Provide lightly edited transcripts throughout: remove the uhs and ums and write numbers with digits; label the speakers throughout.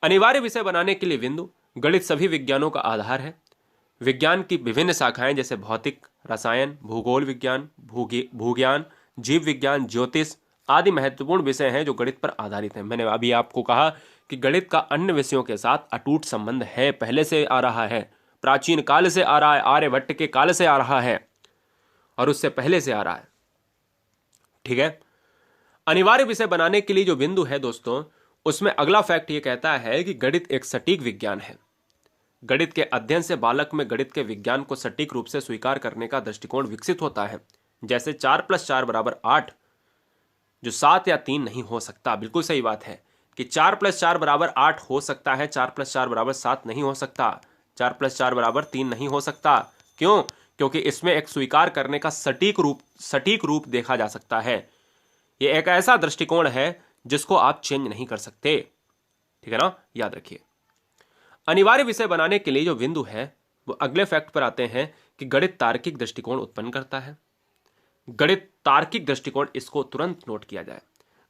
Speaker 1: अनिवार्य विषय बनाने के लिए बिंदु। गणित सभी विज्ञानों का आधार है। विज्ञान की विभिन्न शाखाएं जैसे भौतिक, रसायन, भूगोल विज्ञान, भूज्ञान, जीव विज्ञान, ज्योतिष आदि महत्वपूर्ण विषय हैं जो गणित पर आधारित हैं। मैंने अभी आपको कहा कि गणित का अन्य विषयों के साथ अटूट संबंध है, पहले से आ रहा है, प्राचीन काल से आ रहा है, आर्यभट्ट के काल से आ रहा है और उससे पहले से आ रहा है। ठीक है। अनिवार्य विषय बनाने के लिए जो बिंदु है दोस्तों, उसमें अगला फैक्ट ये कहता है कि गणित एक सटीक विज्ञान है। गणित के अध्ययन से बालक में गणित के विज्ञान को सटीक रूप से स्वीकार करने का दृष्टिकोण विकसित होता है। जैसे 4+4 = 8, जो 7 या 3 नहीं हो सकता। बिल्कुल सही बात है कि 4+4 = 8 हो सकता है, 4+4 = 7 नहीं हो सकता, 4+4 = 3 नहीं हो सकता। क्यों? क्योंकि इसमें एक स्वीकार करने का सटीक रूप देखा जा सकता है। यह एक ऐसा दृष्टिकोण है जिसको आप चेंज नहीं कर सकते। ठीक है ना, याद रखिए। अनिवार्य विषय बनाने के लिए जो बिंदु है वो अगले फैक्ट पर आते हैं कि गणित तार्किक दृष्टिकोण उत्पन्न करता है। गणित तार्किक दृष्टिकोण, इसको तुरंत नोट किया जाए।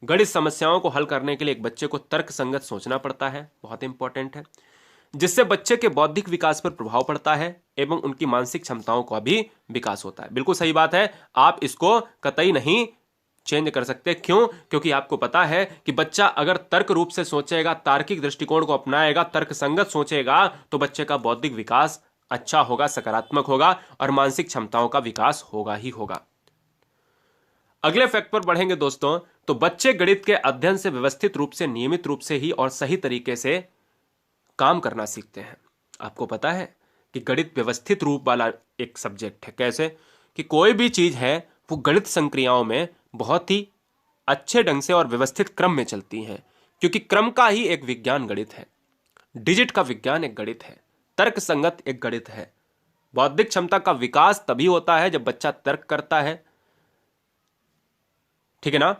Speaker 1: गणित समस्याओं को हल करने के लिए एक बच्चे को तर्कसंगत सोचना पड़ता है, बहुत इंपॉर्टेंट है, जिससे बच्चे के बौद्धिक विकास पर प्रभाव पड़ता है एवं उनकी मानसिक क्षमताओं का भी विकास होता है। बिल्कुल सही बात है, आप इसको कतई नहीं चेंज कर सकते। क्यों? क्योंकि आपको पता है कि बच्चा अगर तर्क रूप से सोचेगा, तार्किक दृष्टिकोण को अपनाएगा, तर्कसंगत सोचेगा, तो बच्चे का बौद्धिक विकास अच्छा होगा, सकारात्मक होगा और मानसिक क्षमताओं का विकास होगा ही होगा। अगले फैक्ट पर बढ़ेंगे दोस्तों, तो बच्चे गणित के अध्ययन से व्यवस्थित रूप से, नियमित रूप से ही और सही तरीके से काम करना सीखते हैं। आपको पता है कि गणित व्यवस्थित रूप वाला एक सब्जेक्ट है। कैसे? कि कोई भी चीज है वो गणित संक्रियाओं में बहुत ही अच्छे ढंग से और व्यवस्थित क्रम में चलती हैं, क्योंकि क्रम का ही एक विज्ञान गणित है। डिजिट का विज्ञान एक गणित है, तर्क संगत एक गणित है। बौद्धिक क्षमता का विकास तभी होता है जब बच्चा तर्क करता है। ठीक है ना?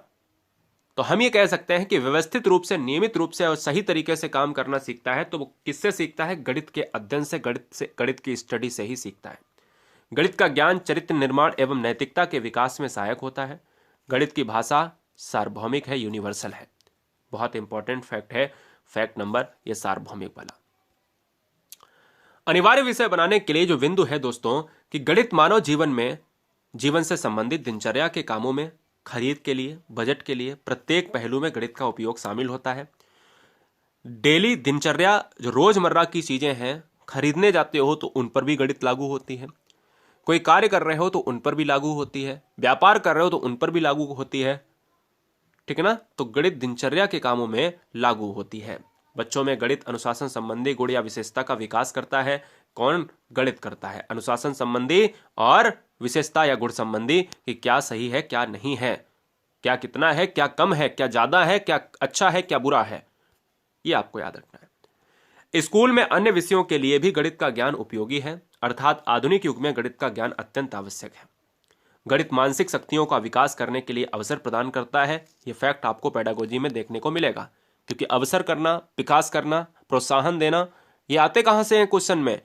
Speaker 1: तो हम ये कह सकते हैं कि व्यवस्थित रूप से, नियमित रूप से और सही तरीके से काम करना सीखता है। तो वो किससे सीखता है? गणित के अध्ययन से, गणित की स्टडी से ही सीखता है। गणित का ज्ञान चरित्र निर्माण एवं नैतिकता के विकास में सहायक होता है। गणित की भाषा सार्वभौमिक है, यूनिवर्सल है। बहुत इंपॉर्टेंट फैक्ट है, फैक्ट नंबर ये सार्वभौमिक वाला। अनिवार्य विषय बनाने के लिए जो बिंदु है दोस्तों, कि गणित मानव जीवन से संबंधित दिनचर्या के कामों में, खरीद के लिए, बजट के लिए, प्रत्येक पहलू में गणित का उपयोग शामिल होता है। डेली दिनचर्या, जो रोजमर्रा की चीजें हैं, खरीदने जाते हो तो उन पर भी गणित लागू होती है। कोई कार्य कर रहे हो तो उन पर भी लागू होती है। व्यापार कर रहे हो तो उन पर भी लागू होती है। ठीक है ना? तो गणित दिनचर्या के कामों में लागू होती है। बच्चों में गणित अनुशासन संबंधी गुण या विशेषता का विकास करता है। कौन गणित करता है? अनुशासन संबंधी और विशेषता या गुण संबंधी, कि क्या सही है, क्या नहीं है, क्या कितना है, क्या कम है, क्या ज्यादा है, क्या अच्छा है, क्या बुरा है, ये आपको याद रखना है। स्कूल में अन्य विषयों के लिए भी गणित का ज्ञान उपयोगी है, अर्थात आधुनिक युग में गणित का ज्ञान अत्यंत आवश्यक है। गणित मानसिक शक्तियों का विकास करने के लिए अवसर प्रदान करता है। यह फैक्ट आपको पेडागोजी में देखने को मिलेगा, क्योंकि अवसर करना, विकास करना, प्रोत्साहन देना, ये आते कहां से हैं क्वेश्चन में?